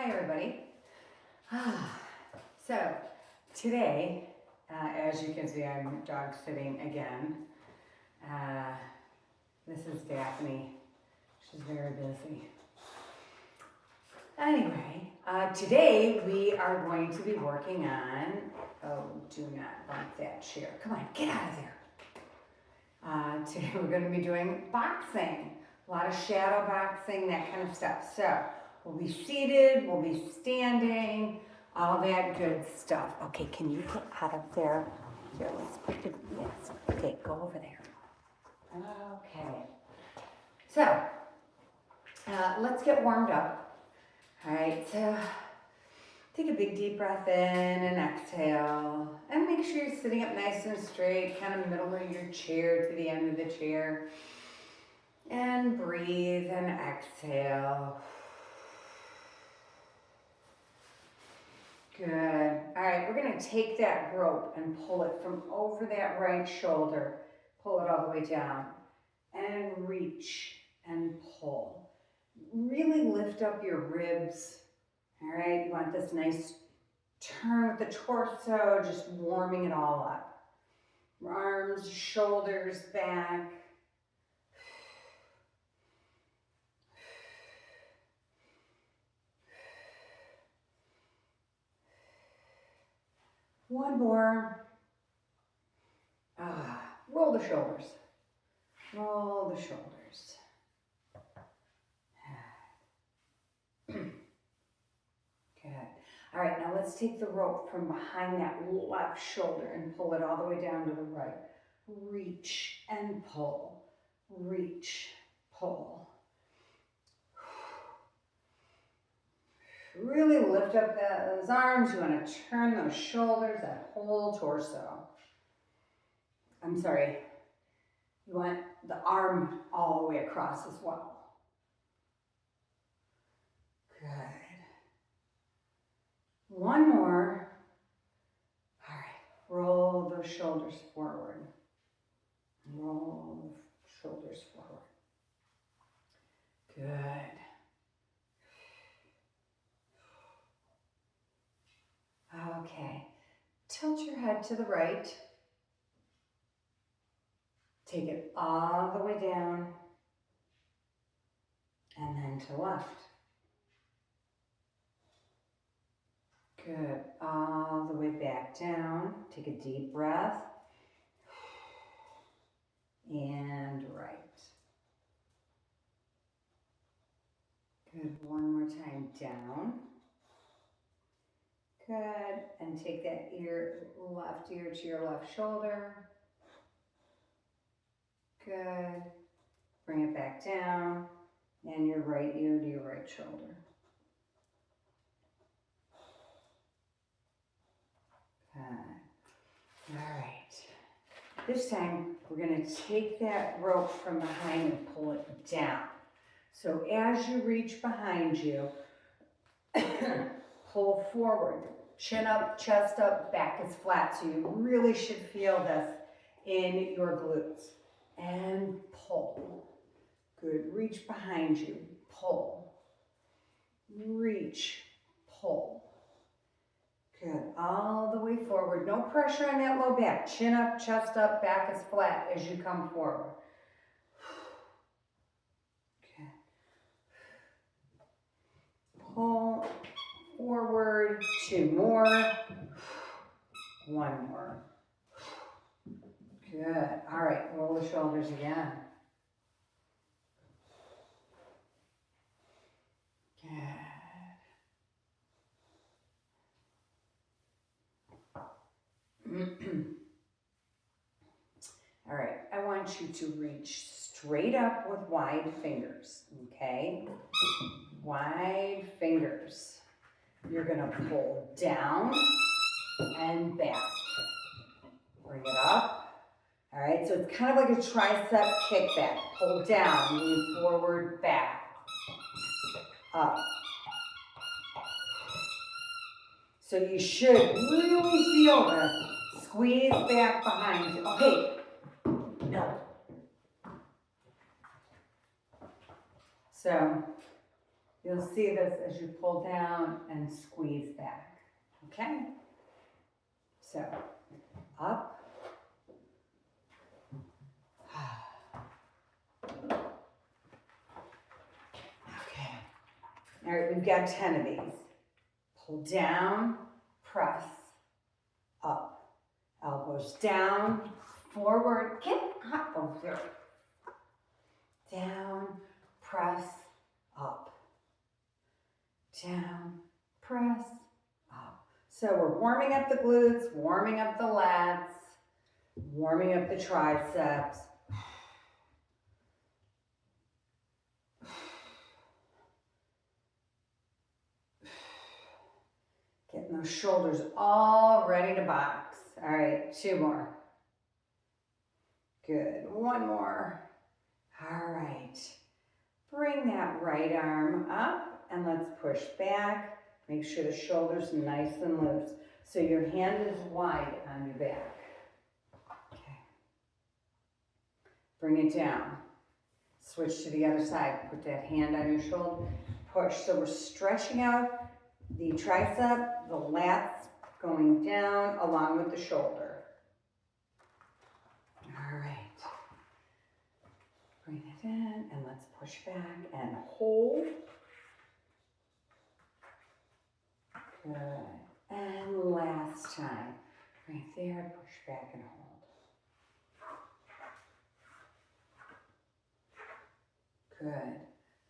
Hi everybody. So today, as you can see, I'm dog sitting again. This is Daphne. She's very busy. Anyway, today we are going to be working on, oh, do not bump that chair. Come on, get out of there. Today we're going to be doing boxing. A lot of shadow boxing, that kind of stuff. So we'll be seated, we'll be standing, all that good stuff. Okay, can you get out of there? Here, let's put it, yes. Okay, go over there. Okay. So, let's get warmed up. All right, so take a big deep breath in and exhale. And make sure you're sitting up nice and straight, kind of middle of your chair to the end of the chair. And breathe and exhale. Good. All right, we're going to take that rope and pull it from over that right shoulder. Pull it all the way down. And reach and pull. Really lift up your ribs. All right, you want this nice turn with the torso, just warming it all up. Arms, shoulders, back. One more. Roll the shoulders. Roll the shoulders. Good. All right, now let's take the rope from behind that left shoulder and pull it all the way down to the right. Reach and pull. Reach, pull. Really lift up those arms. You want to turn those shoulders, that whole torso. I'm sorry. You want the arm all the way across as well. Good. One more. All right. Roll those shoulders forward. Roll the shoulders forward. Good. Okay. Tilt your head to the right. Take it all the way down. And then to left. Good. All the way back down. Take a deep breath. And right. Good. One more time down. Good. And take that left ear to your left shoulder. Good. Bring it back down. And your right ear to your right shoulder. Good. All right. This time, we're going to take that rope from behind and pull it down. So as you reach behind you, pull forward. Chin up, chest up, back is flat. So you really should feel this in your glutes. And pull. Good. Reach behind you. Pull. Reach. Pull. Good. All the way forward. No pressure on that low back. Chin up, chest up, back is flat as you come forward. Okay. Pull forward. 2 more. 1 more. Good. All right. Roll the shoulders again. All right, I want you to reach straight up with wide fingers, okay? Wide fingers. You're gonna pull down and back. Bring it up. All right, so it's kind of like a tricep kickback. Pull down, lean forward, back, up. So you should really feel this. Squeeze back behind you. Okay, no. So You'll see this as you pull down and squeeze back, okay? So, up. Okay. All right, we've got 10 of these. Pull down, press, up. Elbows down, forward. Get up over there. Down, press, up. Down, press, up. So we're warming up the glutes, warming up the lats, warming up the triceps. Getting those shoulders all ready to box. All right, 2 more. Good, 1 more. All right, bring that right arm up and let's push back. Make sure the shoulder's nice and loose. So your hand is wide on your back. Okay. Bring it down. Switch to the other side. Put that hand on your shoulder. Push. So we're stretching out the tricep, the lats going down along with the shoulder. All right. Bring it in and let's push back and hold. Good. And last time. Right there, push back and hold. Good.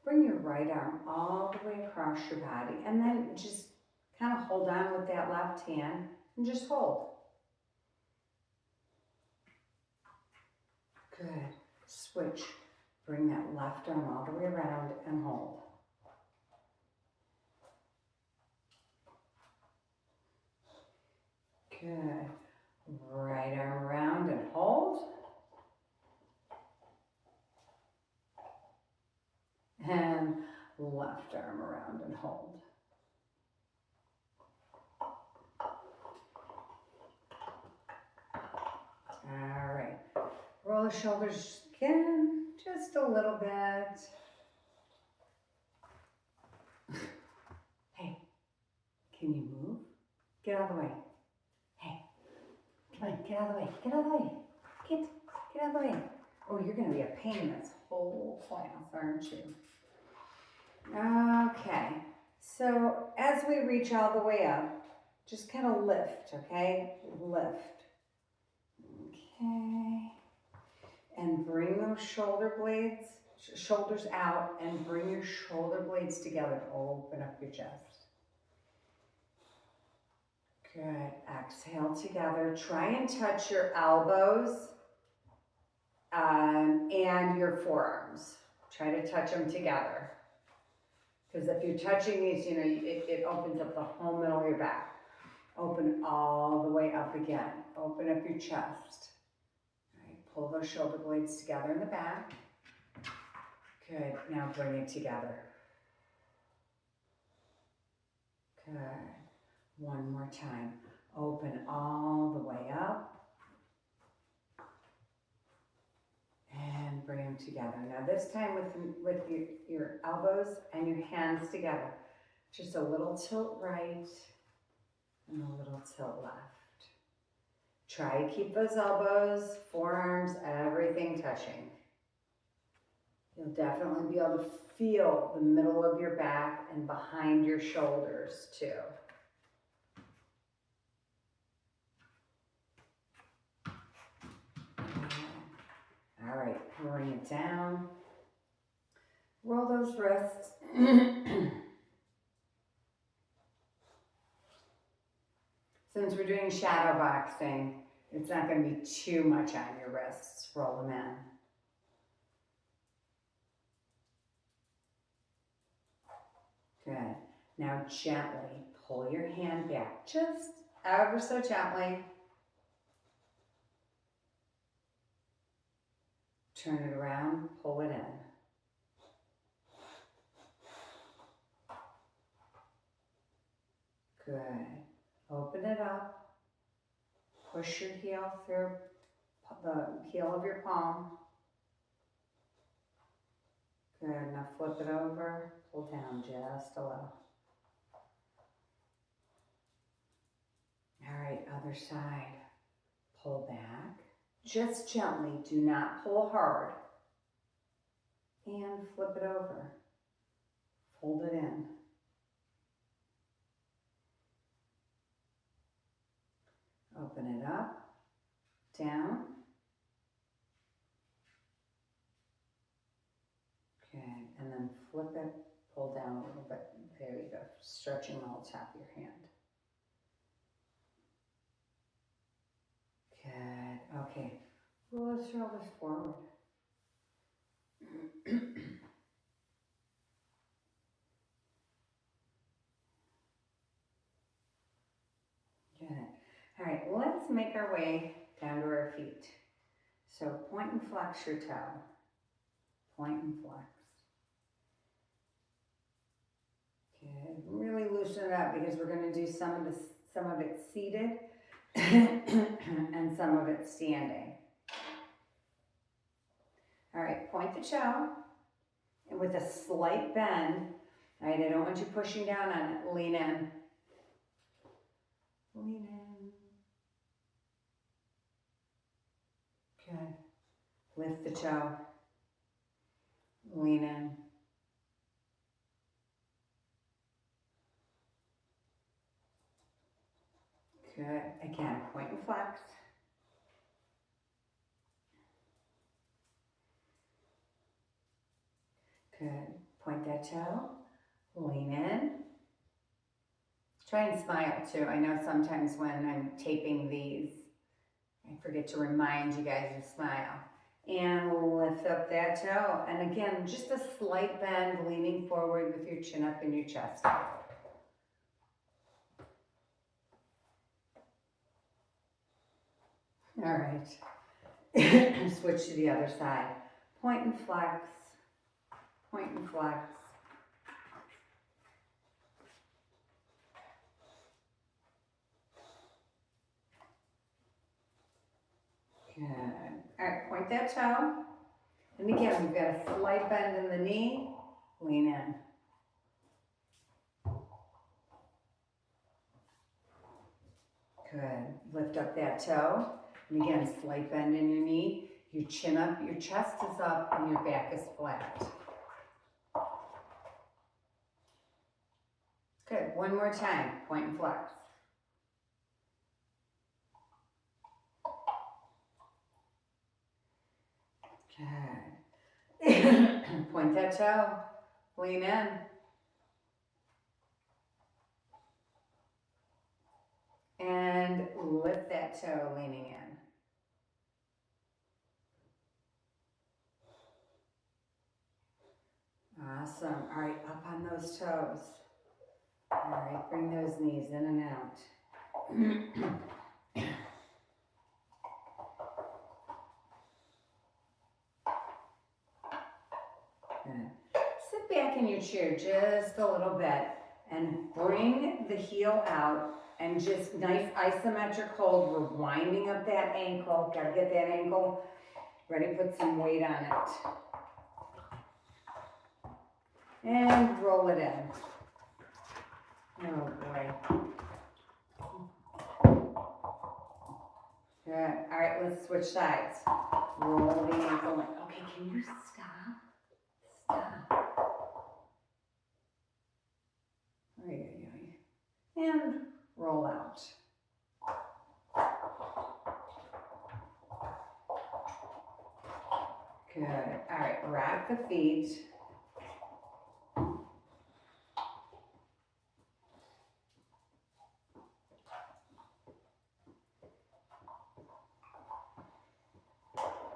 Bring your right arm all the way across your body and then just kind of hold on with that left hand and just hold. Good. Switch. Bring that left arm all the way around and hold. Good. Right arm around and hold. And left arm around and hold. All right. Roll the shoulders again, just a little bit. Hey, can you move? Get out of the way. Hey, come on, get out of the way. Get out of the way. Get out of the way. Oh, you're going to be a pain in this whole class, aren't you? Okay, so as we reach all the way up, just kind of lift, okay? Lift. Okay. And bring those shoulder blades, shoulders out, and bring your shoulder blades together. Open up your chest. Good. Exhale together. Try and touch your elbows and your forearms. Try to touch them together. Because if you're touching these, you know, it opens up the whole middle of your back. Open all the way up again. Open up your chest. All right, pull those shoulder blades together in the back. Good. Now bring it together. Good. One more time. Open all the way up. And bring them together. Now this time with your elbows and your hands together. Just a little tilt right and a little tilt left. Try to keep those elbows, forearms, everything touching. You'll definitely be able to feel the middle of your back and behind your shoulders too. All right, bring it down. Roll those wrists. Since we're doing shadow boxing, it's not going to be too much on your wrists. Roll them in. Good. Now gently pull your hand back, just ever so gently. Turn it around, pull it in. Good. Open it up. Push your heel through the heel of your palm. Good, now flip it over, pull down just a little. All right, other side. Pull back. Just gently, do not pull hard. And flip it over. Fold it in. Open it up, down. Okay, and then flip it, pull down a little bit. There you go, stretching the whole top of your hand. Good, okay. Roll the shoulders forward. Good. All right, let's make our way down to our feet. So point and flex your toe. Point and flex. Good. Really loosen it up because we're going to do some of it seated and some of it standing. All right, point the toe and with a slight bend. All right, I don't want you pushing down on it. Lean in. Lean in. Good. Lift the toe. Lean in. Good. Again, point and flex. Good. Point that toe. Lean in. Try and smile too. I know sometimes when I'm taping these, I forget to remind you guys to smile. And lift up that toe. And again, just a slight bend, leaning forward with your chin up in your chest. All right. Switch to the other side. Point and flex. Point and flex. Good. All right, point that toe. And again, we've got a slight bend in the knee. Lean in. Good. Lift up that toe. And again, slight bend in your knee. Your chin up, your chest is up, and your back is flat. Good. One more time. Point and flex. Good. Point that toe. Lean in. And lift that toe, leaning in. Awesome. All right, up on those toes. All right, bring those knees in and out. Good. Sit back in your chair just a little bit and bring the heel out and just nice isometric hold. We're winding up that ankle. Gotta get that ankle ready to put some weight on it. And roll it in. Oh boy. Good. All right, let's switch sides. Roll the ankle in. Okay, can you stop? Stop. And roll out. Good. All right, rock the feet.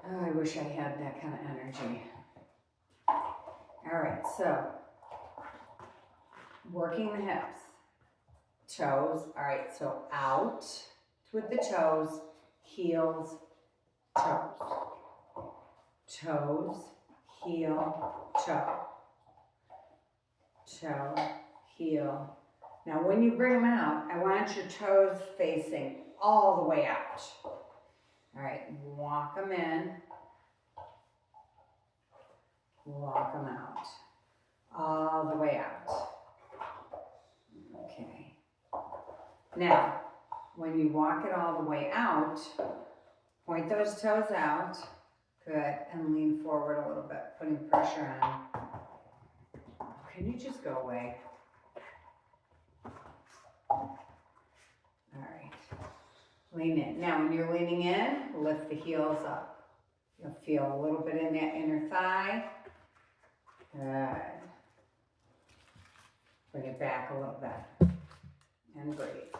Oh, I wish I had that kind of energy. All right, so working the hips, toes. All right, so out with the toes, heels, toes, toes, heel, toe, toe, heel. Now when you bring them out, I want your toes facing all the way out. All right, walk them in. walk them out. All the way out. Okay. Now, when you walk it all the way out, point those toes out. Good. And lean forward a little bit, putting pressure on. Can you just go away? All right. Lean in. Now, when you're leaning in, lift the heels up. You'll feel a little bit in that inner thigh. Good. Bring it back a little bit. And breathe.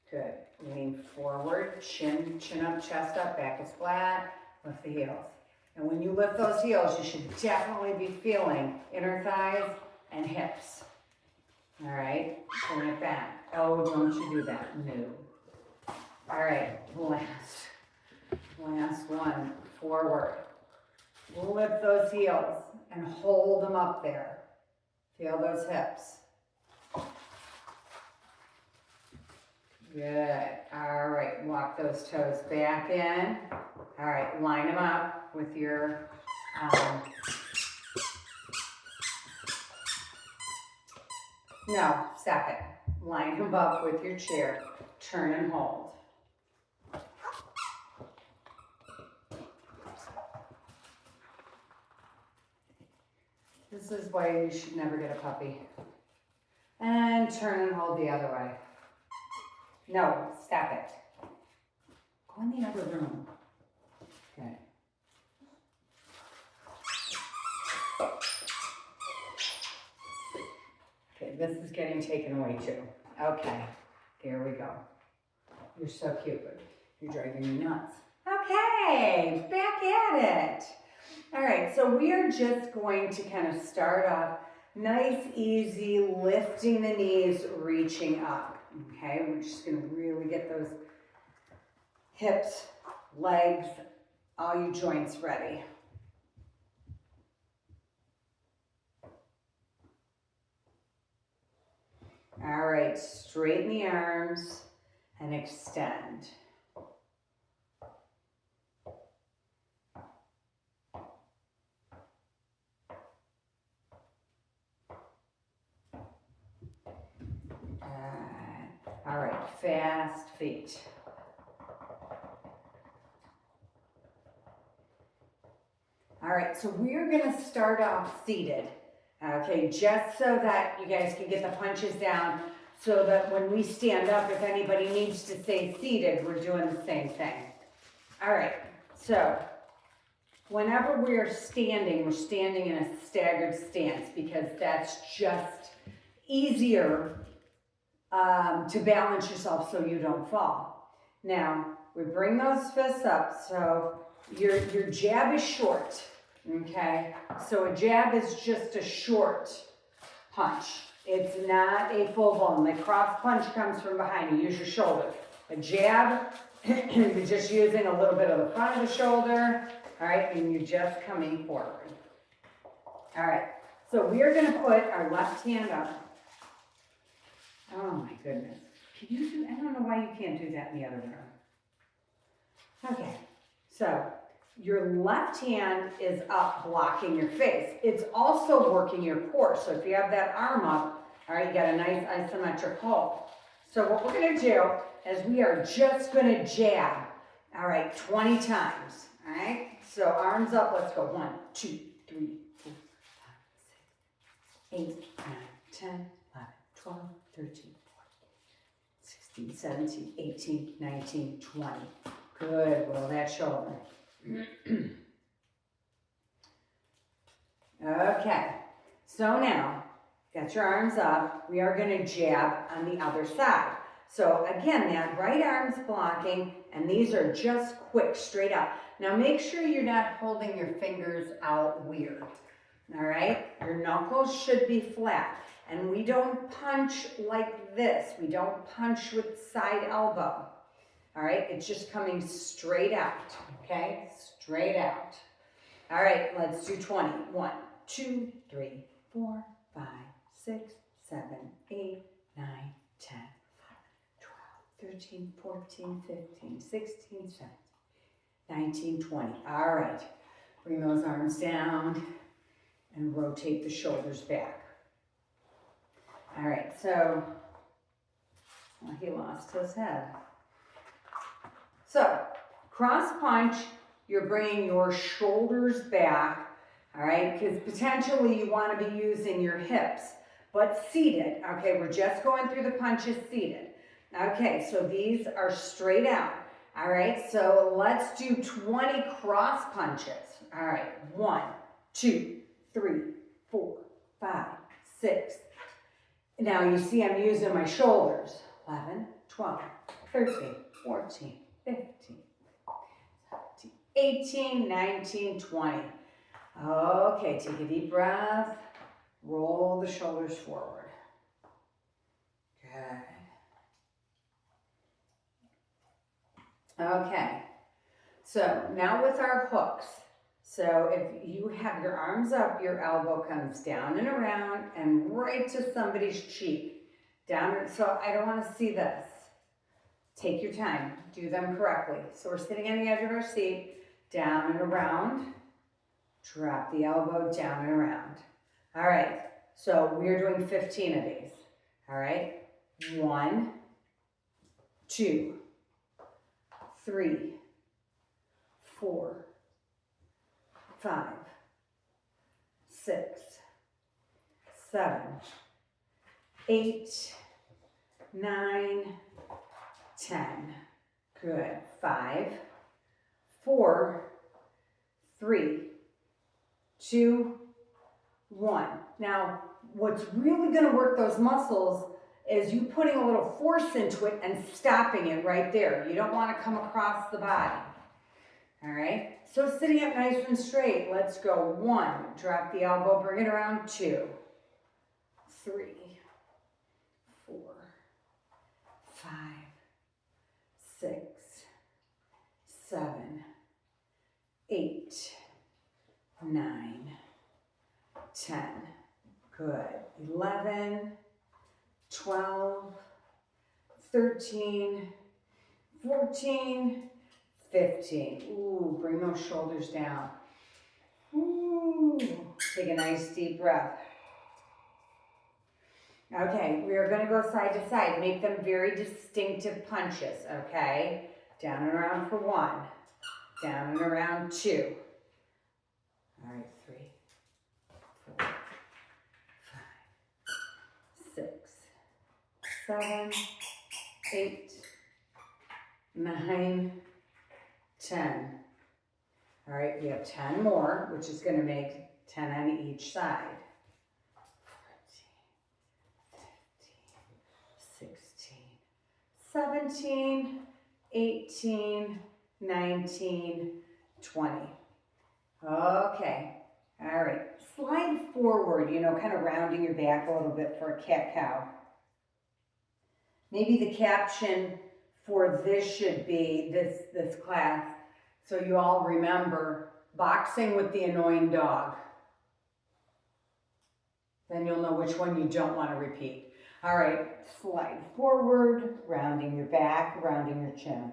Good. Lean forward, chin up, chest up, back is flat. Lift the heels. And when you lift those heels, you should definitely be feeling inner thighs and hips. All right, bring it back. Oh, don't you do that. No. All right, last one, forward. Lift those heels and hold them up there. Feel those hips. Good. All right, walk those toes back in. All right, line them up with your no, stop it. Line them up with your chair. Turn and hold. This is why you should never get a puppy. And turn and hold the other way. No, stop it. Go in the other room. Okay. Okay, this is getting taken away too. Okay, there we go. You're so cute, but you're driving me nuts. Okay, back at it. All right, so we are just going to kind of start off nice, easy, lifting the knees, reaching up. Okay, we're just going to really get those hips, legs, all your joints ready. All right, straighten the arms and extend. All right, fast feet. All right, so we're gonna start off seated, okay, just so that you guys can get the punches down, so that when we stand up, if anybody needs to stay seated, we're doing the same thing. All right, so whenever we're standing in a staggered stance, because that's just easier to balance yourself so you don't fall. Now, we bring those fists up, so your jab is short, okay? So a jab is just a short punch. It's not a full blown. The cross punch comes from behind. You use your shoulder. A jab, you're just using a little bit of the front of the shoulder, all right? And you're just coming forward. All right, so we're gonna put our left hand up. Oh my goodness. Can you do, I don't know why you can't do that in the other room. Okay, so your left hand is up blocking your face. It's also working your core. So if you have that arm up, all right, you got a nice isometric hold. So what we're gonna do is we are just gonna jab, all right, 20 times, all right? So arms up, let's go. 1, 2, 3, 4, 5, 6, 8, 9, 10, 11, 12, 13, 14, 16, 17, 18, 19, 20. Good, roll that shoulder. Okay, so now, got your arms up. We are gonna jab on the other side. So again, that right arm's blocking, and these are just quick, straight up. Now make sure you're not holding your fingers out weird, all right? Your knuckles should be flat. And we don't punch like this. We don't punch with side elbow. All right, it's just coming straight out, okay? Straight out. All right, let's do 20. 1, 2, 3, 4, 5, 6, 7, 8, 9, 10, 11, 12, 13, 14, 15, 16, 17, 19, 20. All right, bring those arms down. and rotate the shoulders back. All right, so well, he lost his head. So cross punch, you're bringing your shoulders back, all right, because potentially you want to be using your hips, but seated. Okay, we're just going through the punches seated. Okay, so these are straight out. All right, so let's do 20 cross punches. All right, 1, 2, 3, 4, 5, 6. Now you see I'm using my shoulders. 11, 12, 13, 14, 15, 17, 18, 19, 20. Okay, take a deep breath. Roll the shoulders forward. Good. Okay, so now with our hooks. So if you have your arms up, your elbow comes down and around and right to somebody's cheek. Down, so I don't want to see this. Take your time, do them correctly. So we're sitting on the edge of our seat, down and around, drop the elbow down and around. All right, so we're doing 15 of these. All right, 1, 2, 3, 4, 5, 6, 7, 8, 9, 10. Good. 5, 4, 3, 2, 1. Now, what's really going to work those muscles is you putting a little force into it and stopping it right there. You don't want to come across the body. All right? So sitting up nice and straight, let's go. 1, drop the elbow, bring it around. 2, 3, 4, 5, 6, 7, 8, 9, 10. Good. 11, 12, 13, 14, 15. Ooh, bring those shoulders down. Ooh, take a nice deep breath. Okay, we are going to go side to side. Make them very distinctive punches, okay? Down and around for 1. Down and around 2. All right, 3, 4, 5, 6, 7, 8, 9, 10. All right, we have 10 more, which is going to make 10 on each side. 14, 15, 16, 17, 18, 19, 20. Okay, all right. Slide forward, kind of rounding your back a little bit for a cat-cow. Maybe the caption for this should be, this class, so you all remember, boxing with the annoying dog. Then you'll know which one you don't want to repeat. All right, slide forward, rounding your back, rounding your chin.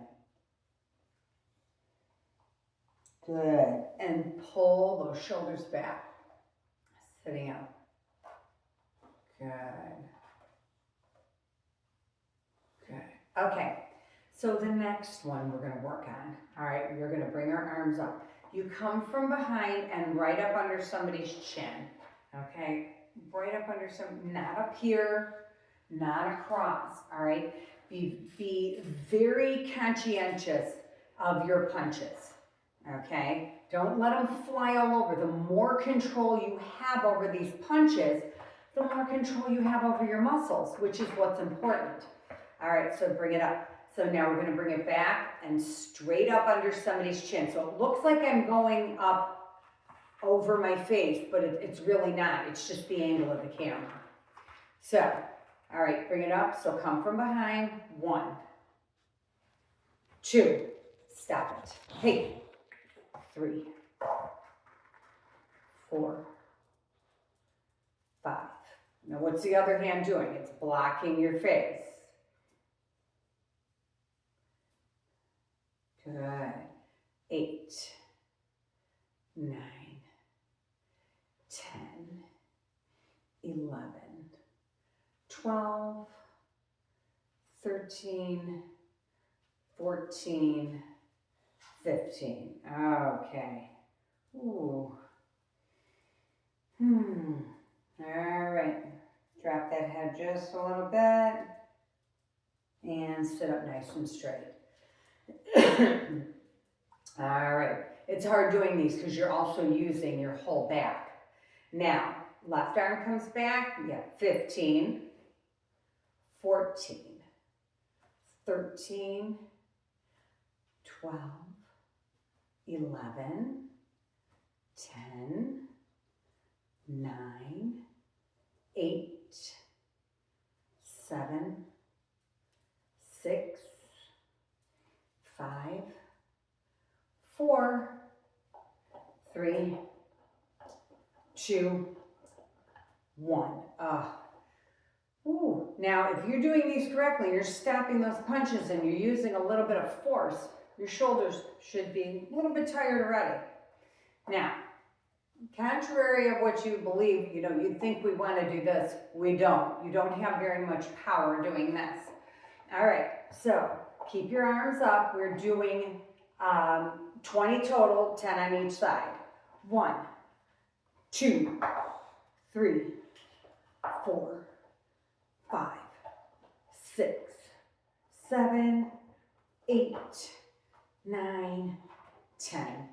Good, and pull those shoulders back, sitting up. Good. Good. Okay, so the next one we're going to work on. All right, we're going to bring our arms up. You come from behind and right up under somebody's chin. Okay, right up under not up here, not across. All right, be very conscientious of your punches. Okay, don't let them fly all over. The more control you have over these punches, the more control you have over your muscles, which is what's important. All right, so bring it up. So now we're going to bring it back and straight up under somebody's chin. So it looks like I'm going up over my face, but it's really not. It's just the angle of the camera. So, all right, bring it up. So come from behind. 1, 2, stop it. Hey. 3, 4, 5. Now what's the other hand doing? It's blocking your face. Good. 8, 9, 10. 11, 12, 13, 14, 15. Okay. Ooh. All right. Drop that head just a little bit and sit up nice and straight. All right. It's hard doing these because you're also using your whole back. Now, left arm comes back. Yeah, 15, 14, 13, 12, 11, 10, 9, 8, 7, 6, 5, 4, 3, 2, 1. Ooh. Now, if you're doing these correctly, you're stopping those punches and you're using a little bit of force, your shoulders should be a little bit tired already. Now, contrary of what you believe, you think we want to do this, we don't. You don't have very much power doing this. All right, so keep your arms up. We're doing 20 total, 10 on each side. 1, 2, 3, 4, 5, 6, 7, 8, 9, 10,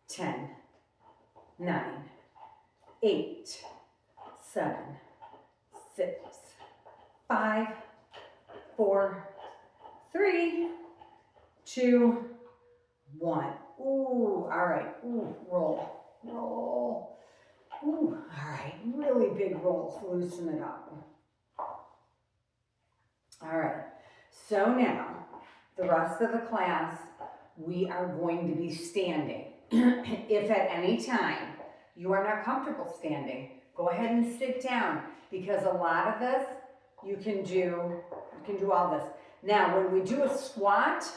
10, 9, 8, 7, 6, 5, 4, 3, 2, 1. Ooh, all right. Ooh, roll, roll. Ooh, all right. Really big rolls. Loosen it up. All right. So now, the rest of the class, we are going to be standing. If at any time you are not comfortable standing, go ahead and sit down, because a lot of this you can do all this. Now, when we do a squat,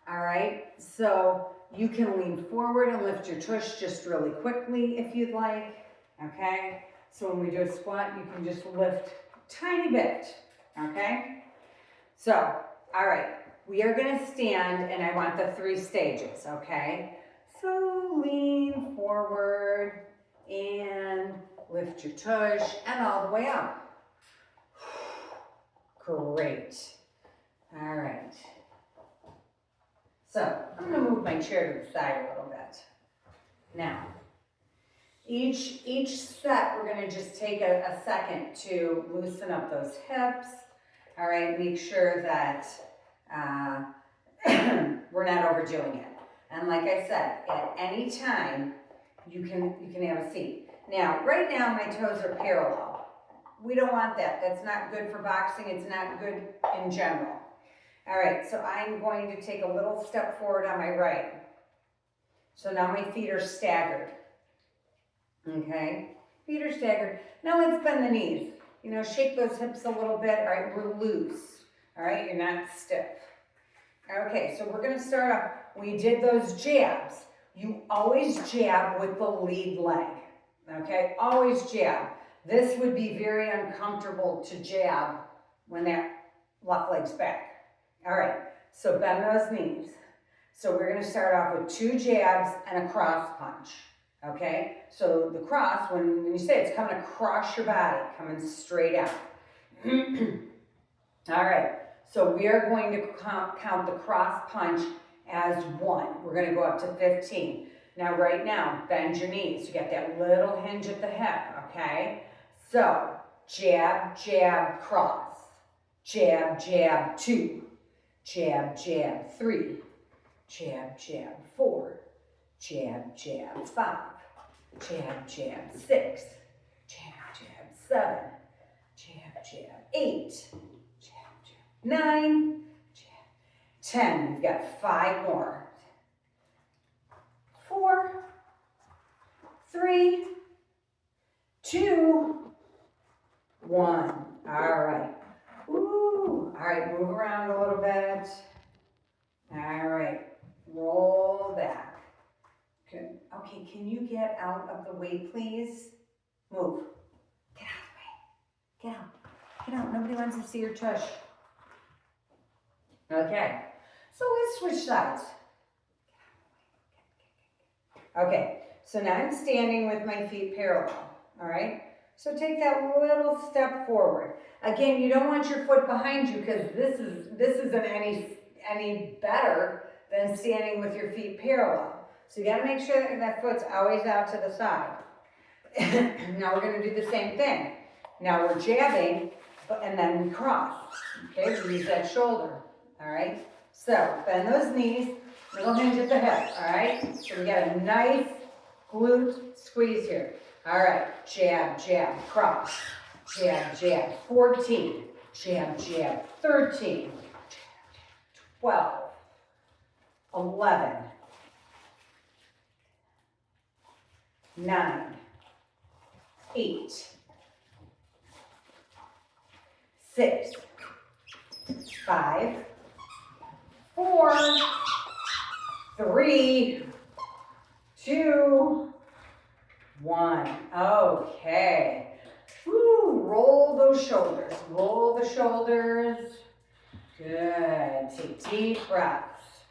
all right, so you can lean forward and lift your tush just really quickly if you'd like, okay? So when we do a squat, you can just lift a tiny bit, okay? So, all right, we are gonna stand, and I want the 3 stages, okay? So lean forward and lift your tush and all the way up. Great. All right. So I'm going to move my chair to the side a little bit. Now, each set, we're going to just take a second to loosen up those hips. All right, make sure that we're not overdoing it. And like I said, at any time, you can have a seat. Now, right now, my toes are parallel. We don't want that. That's not good for boxing. It's not good in general. All right, so I'm going to take a little step forward on my right. So now my feet are staggered. Okay, feet are staggered. Now let's bend the knees. Shake those hips a little bit. All right, we're loose. All right, you're not stiff. Okay, so we're going to start off. We did those jabs. You always jab with the lead leg. Okay, always jab. This would be very uncomfortable to jab when that left leg's back. All right, so bend those knees. So we're going to start off with 2 jabs and a cross punch. Okay, so the cross, when you say it's coming across your body, coming straight out. All right, so we are going to count the cross punch as 1. We're going to go up to 15. Now, right now, bend your knees. You got that little hinge at the hip, okay? So, jab, jab, cross. Jab, jab, 2. Jab, jab, 3. Jab, jab, 4. Jab, jab, 5. Jab, jab, 6. Jab, jab, 7. Jab, jab, 8. Jab, jab, 9. Jab, 10. We've got 5 more. 4, 3, 2, 1. All right. Ooh. All right, move around a little bit. All right, roll back. Good. Okay, can you get out of the way, please? Move. Get out of the way. wants to see your tush. Okay, so let's switch sides. Okay, so now I'm standing with my feet parallel, all right? So take that little step forward. Again, you don't want your foot behind you because this isn't any better than standing with your feet parallel. So you gotta make sure that that foot's always out to the side. Now we're gonna do the same thing. Now we're jabbing, and then we cross. Okay, we use that shoulder, all right? So bend those knees, little hinge at the hip, all right? So we got a nice glute squeeze here. All right, jab, jab, cross, jab, jab, 14, jab, jab, 13, 12, 11, 9, 8, 6, 5, 4, 3, 2, 1. Okay. Woo, roll those shoulders. Roll the shoulders. Good. Take deep breaths.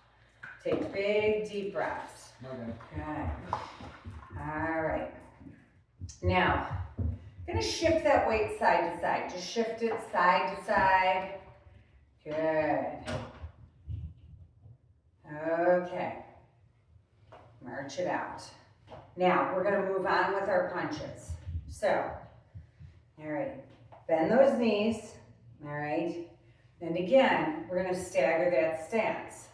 Take big, deep breaths. Okay. Good. All right. Now, I'm going to shift that weight side to side. Just shift it side to side. Good. Okay. March it out. Now, we're going to move on with our punches. So, all right, bend those knees, all right? And again, we're going to stagger that stance,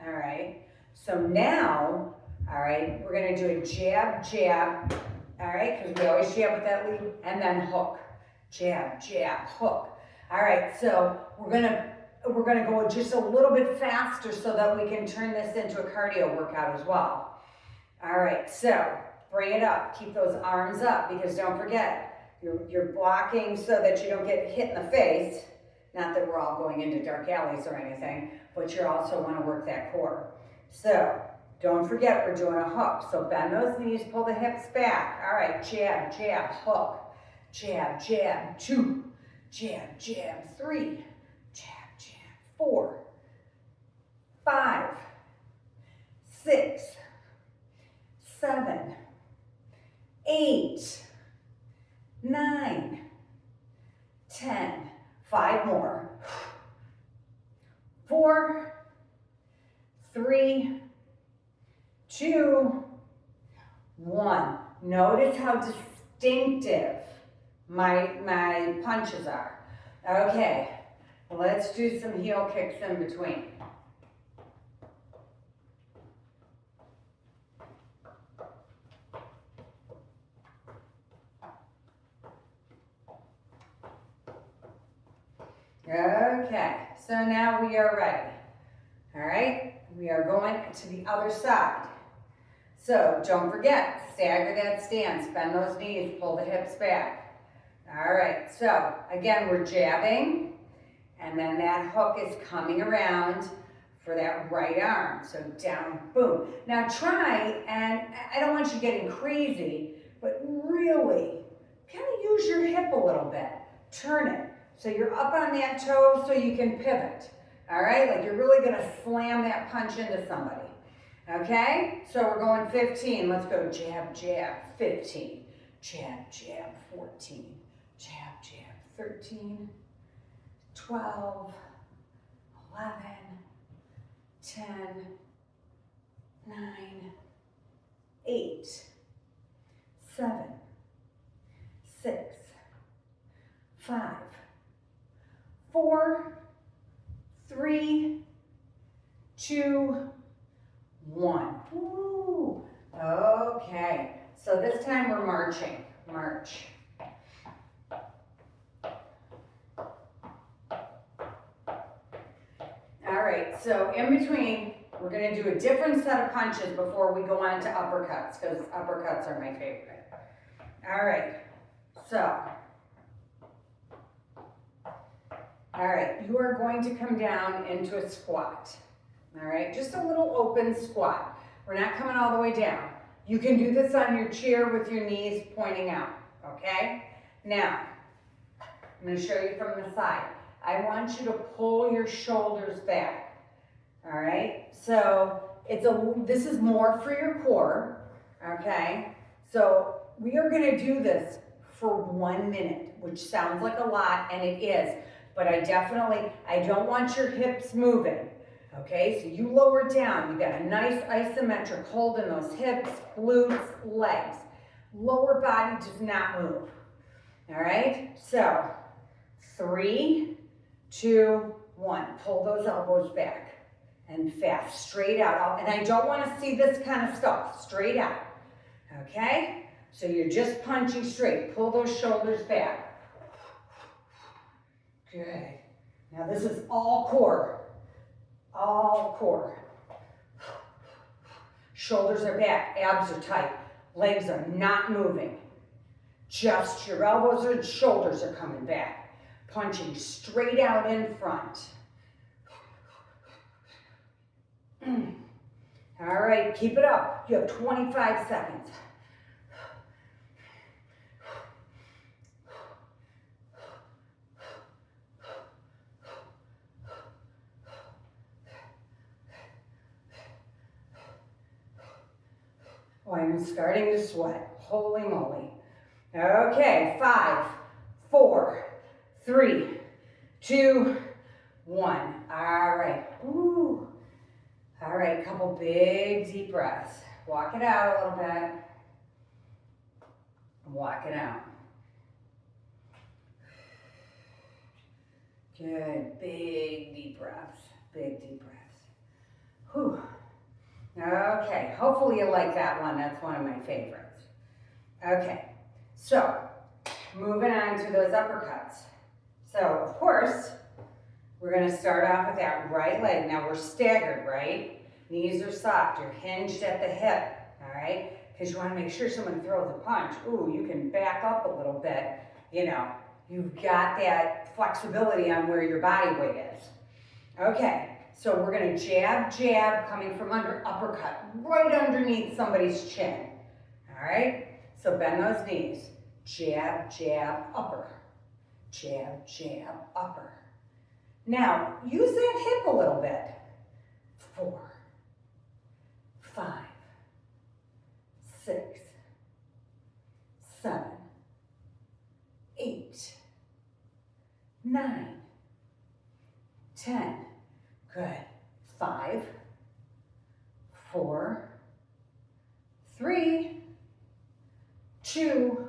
all right? So now, all right, we're going to do a jab, jab, all right? Because we always jab with that lead, and then hook. Jab, jab, hook. All right, so we're gonna go just a little bit faster so that we can turn this into a cardio workout as well. All right, so bring it up. Keep those arms up because don't forget, you're blocking so that you don't get hit in the face. Not that we're all going into dark alleys or anything, but you also want to work that core. So don't forget we're doing a hook. So bend those knees, pull the hips back. All right, jab, jab, hook. Jab, jab, 2. Jab, jab, 3. Jab, jab, 4. 5. 6. 7, 8, 9, 10, 5 more. 4, 3, 2, 1. Notice how distinctive my punches are. Okay, let's do some heel kicks in between. Okay, so now we are ready. All right, we are going to the other side. So don't forget, stagger that stance, bend those knees, pull the hips back. All right, so again, we're jabbing, and then that hook is coming around for that right arm. So down, boom. Now try, and I don't want you getting crazy, but really kind of use your hip a little bit. Turn it. So you're up on that toe so you can pivot, all right? Like you're really gonna slam that punch into somebody, okay? So we're going 15, let's go jab, jab, 15, jab, jab, 14, jab, jab, 13, 12, 11, 10, 9, 8, 7, 6, 5, 4, 3, 2, 1. Woo. Okay, so this time we're marching. March. All right, so in between, we're going to do a different set of punches before we go on to uppercuts, because uppercuts are my favorite. All right, so. All right, you are going to come down into a squat. All right, just a little open squat. We're not coming all the way down. You can do this on your chair with your knees pointing out, okay? Now, I'm going to show you from the side. I want you to pull your shoulders back. All right? So this is more for your core. Okay? So we are going to do this for 1 minute, which sounds like a lot, and it is. But I don't want your hips moving. Okay? So you lower down. You got a nice isometric hold in those hips, glutes, legs. Lower body does not move. All right? So 3, 2, 1. Pull those elbows back and fast, straight out. And I don't want to see this kind of stuff. Straight out. Okay? So you're just punching straight. Pull those shoulders back. Good. Now this is all core. All core. Shoulders are back. Abs are tight. Legs are not moving. Just your elbows and shoulders are coming back. Punching straight out in front. All right, keep it up. You have 25 seconds. Oh, I'm starting to sweat. Holy moly. Okay, 5, 4, 3, 2, 1. All right. Ooh. All right, a couple big deep breaths. Walk it out a little bit. Walk it out. Good. Big deep breaths. Big deep breaths. Whew. Okay, hopefully you like that one. That's one of my favorites. Okay, so moving on to those uppercuts. So, of course, we're going to start off with that right leg. Now, we're staggered, right? Knees are soft. You're hinged at the hip, all right? Because you want to make sure someone throws a punch. Ooh, you can back up a little bit. You know, you've got that flexibility on where your body weight is. Okay. So we're going to jab, jab, coming from under, uppercut, right underneath somebody's chin. All right? So bend those knees. Jab, jab, upper. Jab, jab, upper. Now, use that hip a little bit. 4, 5, 6, 7, 8, 9, 10. Good. 5, 4, 3, 2,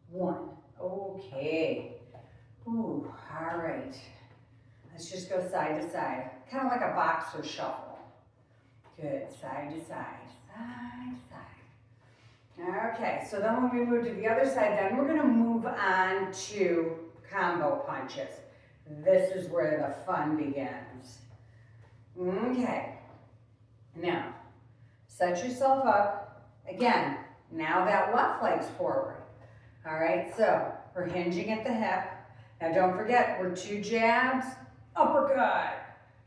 1. Okay. Ooh, all right. Let's just go side to side. Kind of like a boxer shuffle. Good. Side to side. Side to side. Okay, so then when we move to the other side, then we're going to move on to combo punches. This is where the fun begins. Okay. Now, set yourself up. Again, now that left leg's forward. All right, so we're hinging at the hip. Now don't forget, we're 2 jabs, uppercut.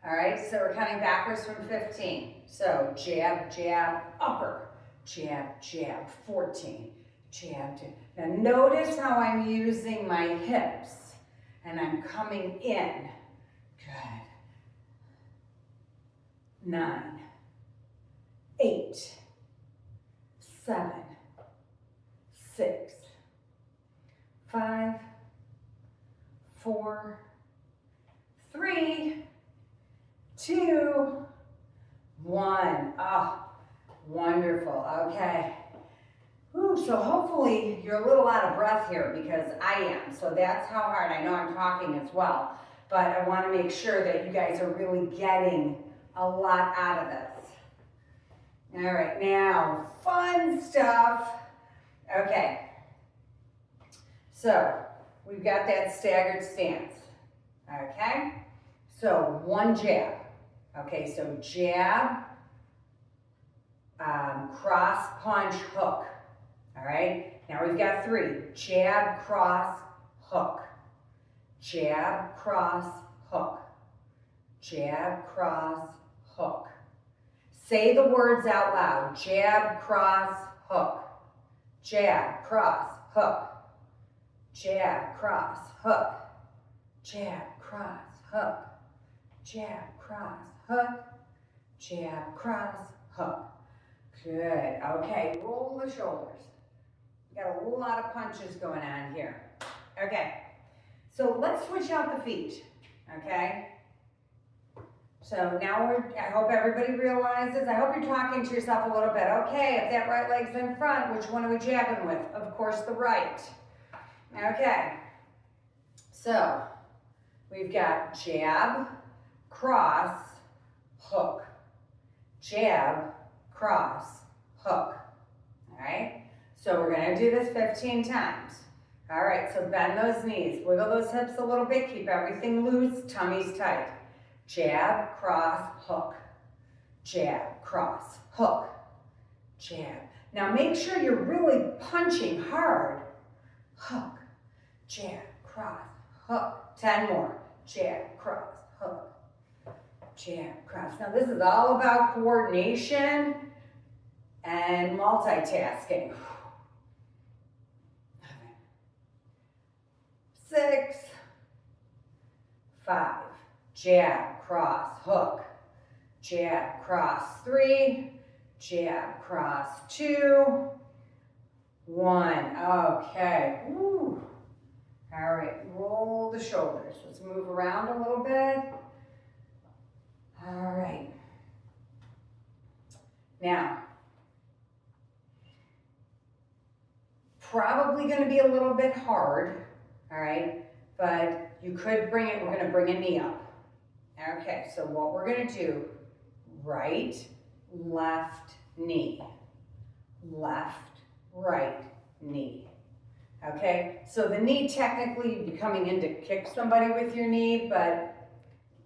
All right, so we're counting backwards from 15. So jab, jab, upper. Jab, jab, 14. Jab, jab. Now notice how I'm using my hips. And I'm coming in. Good. 9, 8, 7, 6, 5, 4, 3, 2, 1. Oh, wonderful. Okay. Ooh, so hopefully you're a little out of breath here because I am. So that's how hard. I know I'm talking as well, but I want to make sure that you guys are really getting a lot out of this. All right, now fun stuff. Okay, so we've got that staggered stance. Okay, so 1 jab. Okay, so jab, cross, punch, hook. All right, now we've got 3. Jab, cross, hook. Jab, cross, hook. Jab, cross, hook. Say the words out loud. Jab, cross, hook. Jab, cross, hook. jab, cross, hook, jab, cross, hook, jab, cross, hook, jab, cross, hook. Good. Okay, roll the shoulders. We got a lot of punches going on here. Okay, so let's switch out the feet, okay? So now I hope everybody realizes, I hope you're talking to yourself a little bit. Okay, if that right leg's in front, which one are we jabbing with? Of course, the right. Okay, so we've got jab, cross, hook. Jab, cross, hook. All right, so we're gonna do this 15 times. All right, so bend those knees, wiggle those hips a little bit, keep everything loose, tummy's tight. Jab, cross, hook. Jab, cross, hook. Jab. Now make sure you're really punching hard. Hook. Jab, cross, hook. 10 more. Jab, cross, hook. Jab, cross. Now this is all about coordination and multitasking. 6, 5. Jab, cross, hook. Jab, cross, 3. Jab, cross, 2. 1. Okay. Woo. All right, roll the shoulders. Let's move around a little bit. All right. Now, probably going to be a little bit hard, all right? But you could bring it, we're going to bring a knee up. Okay, so what we're going to do, right, left knee, left, right knee. Okay, so the knee technically you'd be coming in to kick somebody with your knee, but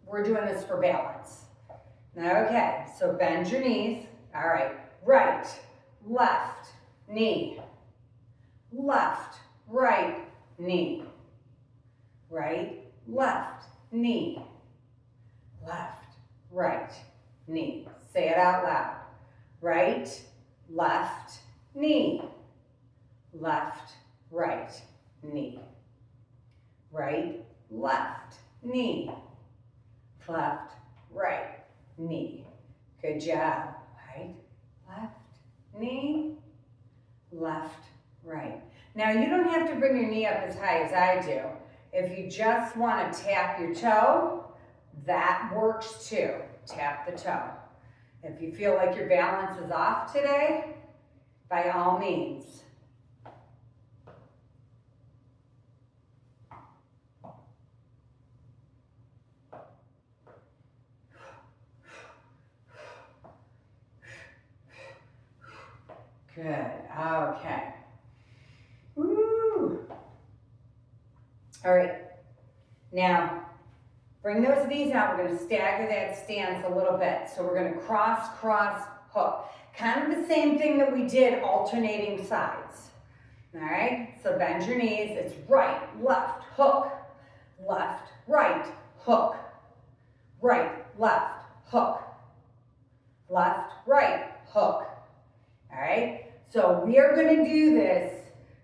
we're doing this for balance. Okay, so bend your knees. All right, right, left, knee, left, right, knee, right, left, knee, left, right, knee. Say it out loud. Right, left, knee, left, right, knee, right, left, knee, left, right, knee. Good job. Right, left, knee, left, right. Now you don't have to bring your knee up as high as I do. If you just want to tap your toe, that works too. Tap the toe. If you feel like your balance is off today, by all means. Good, okay. Woo. All right, now bring those knees out. We're gonna stagger that stance a little bit. So we're gonna cross, cross, hook. Kind of the same thing that we did alternating sides. All right, so bend your knees. It's right, left, hook, left, right, hook, right, left, hook, left, right, hook. All right, so we are going to do this.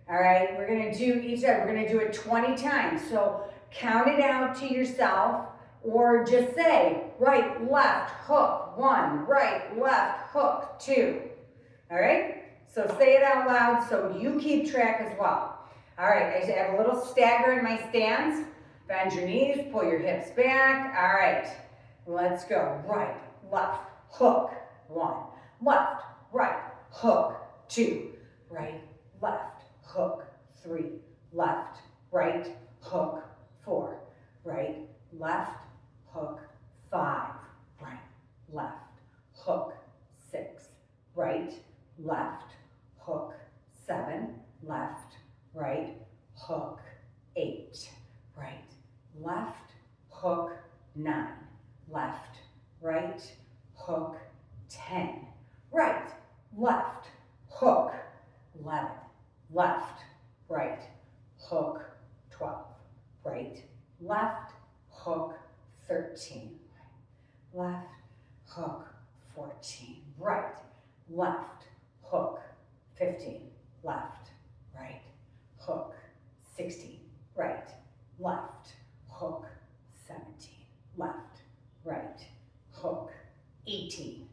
All right, we're going to do each side. We're going to do it 20 times. So count it out to yourself or just say right, left, hook, 1, right, left, hook, 2. All right, so say it out loud so you keep track as well. All right, I have a little stagger in my stance. Bend your knees, pull your hips back. All right, let's go. Right, left, hook, 1, left, right, hook, 2, right, left, hook, 3, left, right, hook, 4, right, left, hook, 5, right, left, hook, 6, right, left, hook, 7, left, right, hook, 8, right, left, hook, 9, left, right, hook, 10, right, left, hook, 11, left, right, hook, 12, right, left, hook, 13, left, hook, 14, right, left, hook, 15, left, right, hook, 16, left, hook, 17, left, right, hook, 18,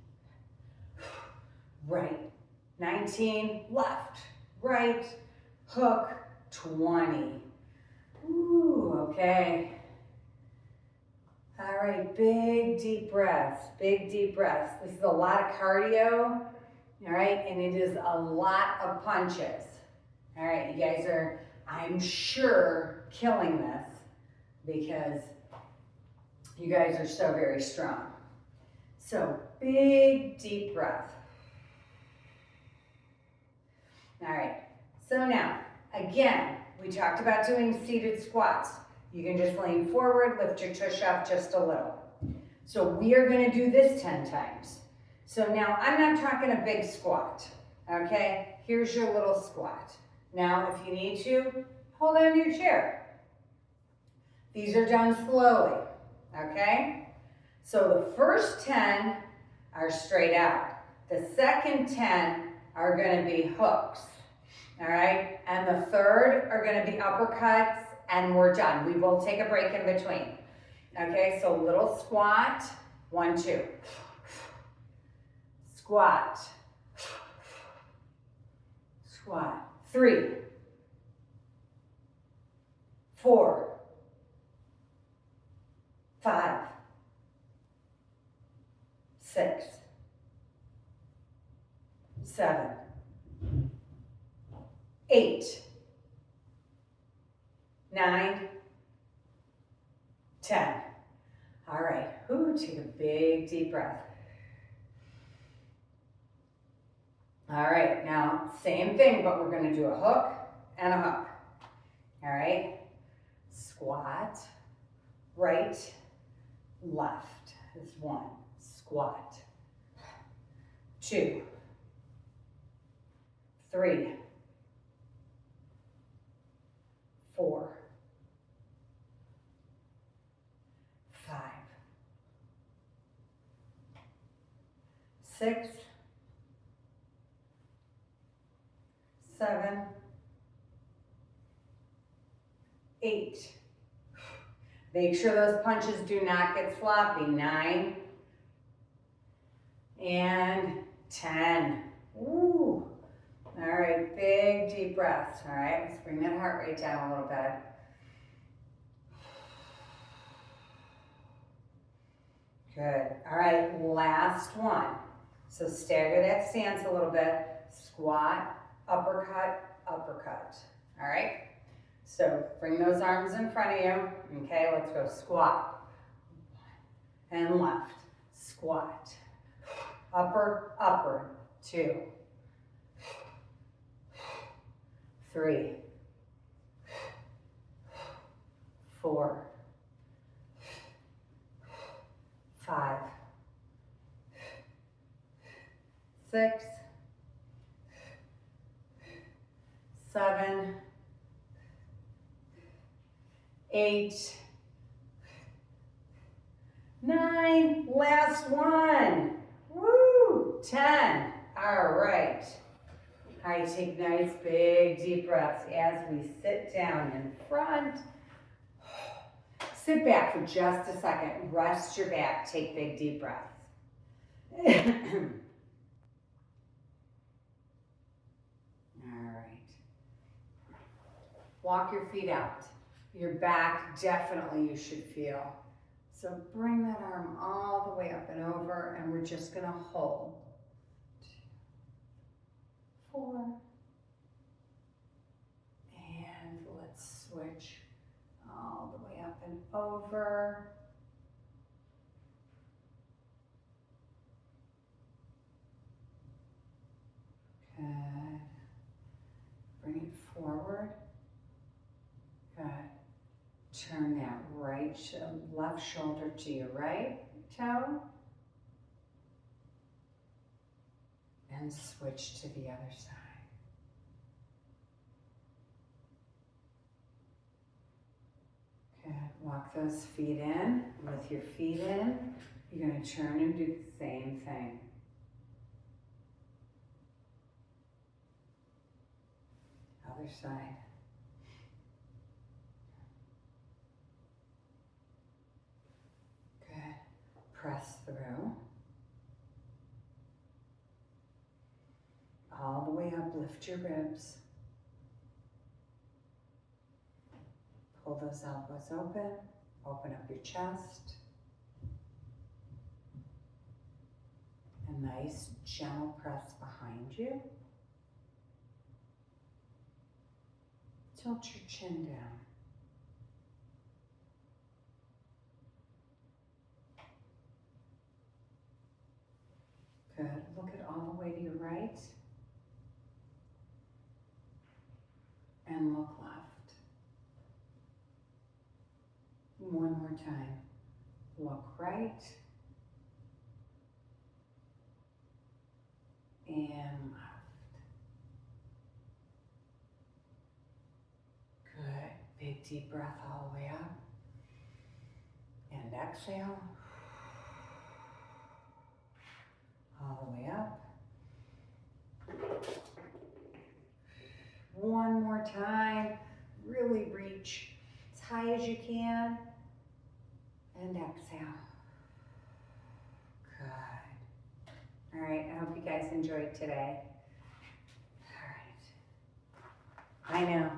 right, 19, left, right, hook, 20. Ooh, okay. All right, big deep breaths, big deep breaths. This is a lot of cardio, all right, and it is a lot of punches. All right, you guys are, I'm sure, killing this because you guys are so very strong. So big deep breath. All right, so now, again, we talked about doing seated squats. You can just lean forward, lift your tush up just a little. So we are gonna do this 10 times. So now I'm not talking a big squat, okay? Here's your little squat. Now, if you need to, hold on to your chair. These are done slowly, okay? So the first 10 are straight out. The second 10 are gonna be hooks, all right? And the third are gonna be uppercuts, and we're done. We will take a break in between. Okay, so little squat, 1, 2. Squat. Squat. 3, 4, 5, 6, 7, 8, 9, 10. All right, ooh, take a big deep breath. All right, now same thing, but we're gonna do a hook and a hook. All right, squat, right, left is 1, squat, 2, 3, 4, 5, 6, 7, 8. Make sure those punches do not get sloppy. 9 and 10. Ooh. All right, big deep breaths. All right, let's bring that heart rate down a little bit. Good. All right, last one. So stagger that stance a little bit. Squat, uppercut, uppercut. All right? So bring those arms in front of you. Okay, let's go squat. And left. Squat. Upper, upper. 2, 3, 4, 5, 6, 7, 8, 9, last one. Woo, 10. All right. All right, take nice big deep breaths as we sit down in front. Sit back for just a second. Rest your back. Take big deep breaths. All right. Walk your feet out. Your back, definitely you should feel. So bring that arm all the way up and over, and we're just gonna hold. 2, 4. And let's switch all the way up and over. Good. Bring it forward. Good. Turn that left shoulder to your right toe. And switch to the other side. Good. Walk those feet in. With your feet in, you're going to turn and do the same thing. Other side. lift your ribs. Pull those elbows open. Open up your chest. A nice gentle press behind you. Tilt your chin down. Good. Look at all the way to your right. And look left. One more time. Look right. And left. Good. Big deep breath all the way up. And exhale. All the way up. One more time. Really reach as high as you can. And exhale. Good. All right, I hope you guys enjoyed today. All right. I know.